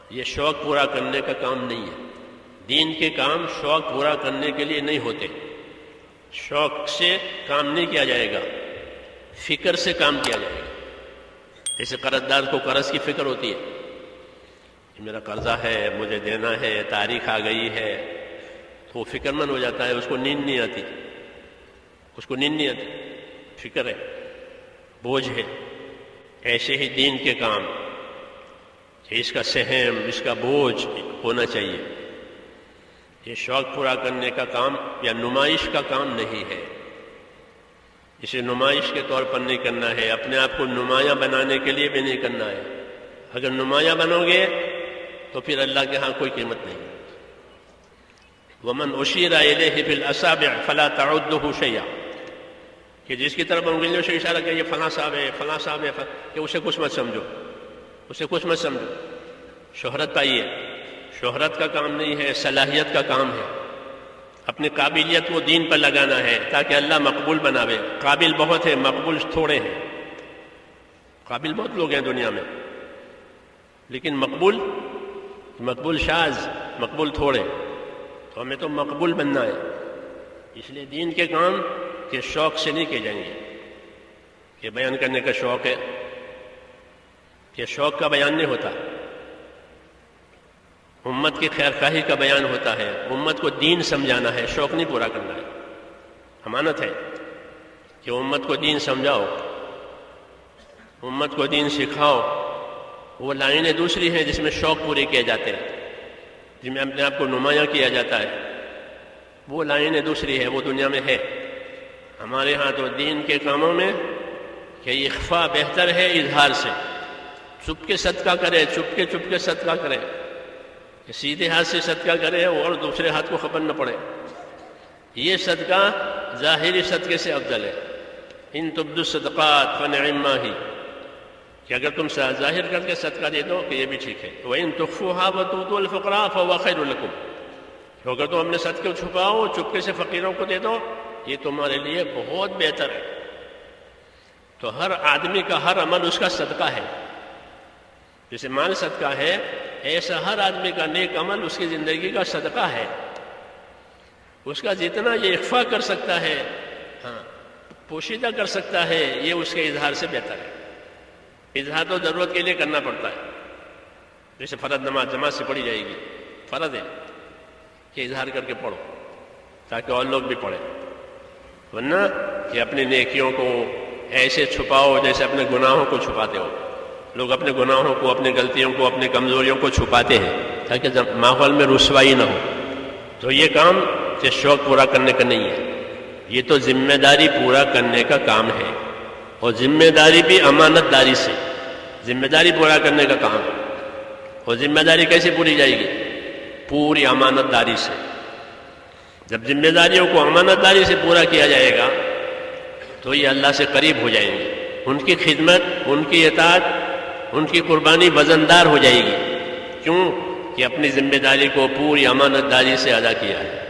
یہ شوق پورا کرنے کا کام نہیں ہے. دین کے کام شوق پورا کرنے کے لیے نہیں ہوتے. شوق سے کام نہیں کیا جائے گا، فکر سے کام کیا جائے گا. جیسے قرض دار کو قرض کی فکر ہوتی ہے، میرا قرضہ ہے، مجھے دینا ہے، تاریخ آ گئی ہے، تو وہ فکر مند ہو جاتا ہے. اس کو نیند نہیں آتی، فکر ہے، بوجھ ہے. ایسے ہی دین کے کام کہ اس کا سہم، اس کا بوجھ ہونا چاہیے. یہ شوق پورا کرنے کا کام یا نمائش کا کام نہیں ہے. اسے نمائش کے طور پر نہیں کرنا ہے، اپنے آپ کو نمایاں بنانے کے لیے بھی نہیں کرنا ہے. اگر نمایاں بنو گے تو پھر اللہ کے ہاں کوئی قیمت نہیں. وَمَنْ أُشِيرَ إِلَيْهِ بِالْأَصَابِعِ فَلَا تَعُدُّهُ شَيْئًا، کہ جس کی طرف انگلیوں سے اشارہ کہ یہ فلاں صاحب ہے، فلاں صاحب ہے، کہ اسے کچھ مت سمجھو. شہرت پائیے، شہرت کا کام نہیں ہے، صلاحیت کا کام ہے. اپنی قابلیت کو دین پر لگانا ہے تاکہ اللہ مقبول بناوے. قابل بہت ہے، مقبول تھوڑے ہیں. قابل بہت لوگ ہیں دنیا میں، لیکن مقبول شاذ، مقبول تھوڑے. تو ہمیں تو مقبول بننا ہے. اس لیے دین کے کام کے شوق سے نہیں کیے جائیں گے. کہ بیان کرنے کا شوق ہے، کہ شوق کا بیان نہیں ہوتا. امت کی خیر خواہی کا بیان ہوتا ہے. امت کو دین سمجھانا ہے، شوق نہیں پورا کرنا ہے. امانت ہے کہ امت کو دین سمجھاؤ، امت کو دین سکھاؤ. وہ لائنیں دوسری ہیں جس میں شوق پورے کیے جاتے ہیں، جس میں اپنے آپ کو نمایاں کیا جاتا ہے. وہ لائنیں دوسری ہے، وہ دنیا میں ہے. ہمارے ہاں تو دین کے کاموں میں کہ اخفا بہتر ہے اظہار سے. چپ کے صدقہ کرے، چپ کے صدقہ کرے، کہ سیدھے ہاتھ سے صدقہ کرے اور دوسرے ہاتھ کو خبر نہ پڑے. یہ صدقہ ظاہری صدقے سے افضل ہے. ان تبدوا الصدقات فنعما ہی، کہ اگر تم ظاہر کر کے صدقہ دے دو کہ یہ بھی ٹھیک ہے. وَإِن تُخْفُوهَا وَتُؤْتُوها الْفُقَرَاءَ فَهُوَ خَيْرٌ لَكُمْ، تو اگر تم اپنے صدقے کو چھپاؤ، چپکے سے فقیروں کو دے دو، یہ تمہارے لیے بہت بہتر ہے. تو ہر آدمی کا ہر عمل اس کا صدقہ ہے. جیسے مال صدقہ ہے، ایسا ہر آدمی کا نیک عمل اس کی زندگی کا صدقہ ہے. اس کا جتنا یہ اخفا کر سکتا ہے، پوشیدہ کر سکتا ہے، یہ اس کے اظہار سے بہتر ہے. اظہار تو ضرورت کے لیے کرنا پڑتا ہے. جیسے فرض نماز جماعت سے پڑھی جائے گی، فرض ہے کہ اظہار کر کے پڑھو تاکہ اور لوگ بھی پڑھیں. ورنہ کہ اپنی نیکیوں کو ایسے چھپاؤ جیسے اپنے گناہوں کو چھپاتے ہو. لوگ اپنے گناہوں کو، اپنی غلطیوں کو، اپنی کمزوریوں کو چھپاتے ہیں تاکہ ماحول میں رسوائی نہ ہو. تو یہ کام کہ شوق پورا کرنے کا نہیں ہے، یہ تو ذمہ داری پورا کرنے کا کام ہے. اور ذمہ داری بھی امانت داری سے، ذمہ داری پورا کرنے کا کام ہے. اور ذمہ داری کیسے پوری جائے گی؟ پوری امانت داری سے. جب ذمہ داریوں کو امانت داری سے پورا کیا جائے گا تو یہ اللہ سے قریب ہو جائیں گے. ان کی خدمت، ان کی اطاعت، ان کی قربانی وزندار ہو جائے گی. کیوں؟ کہ اپنی ذمہ داری کو پوری امانت داری سے ادا کیا ہے.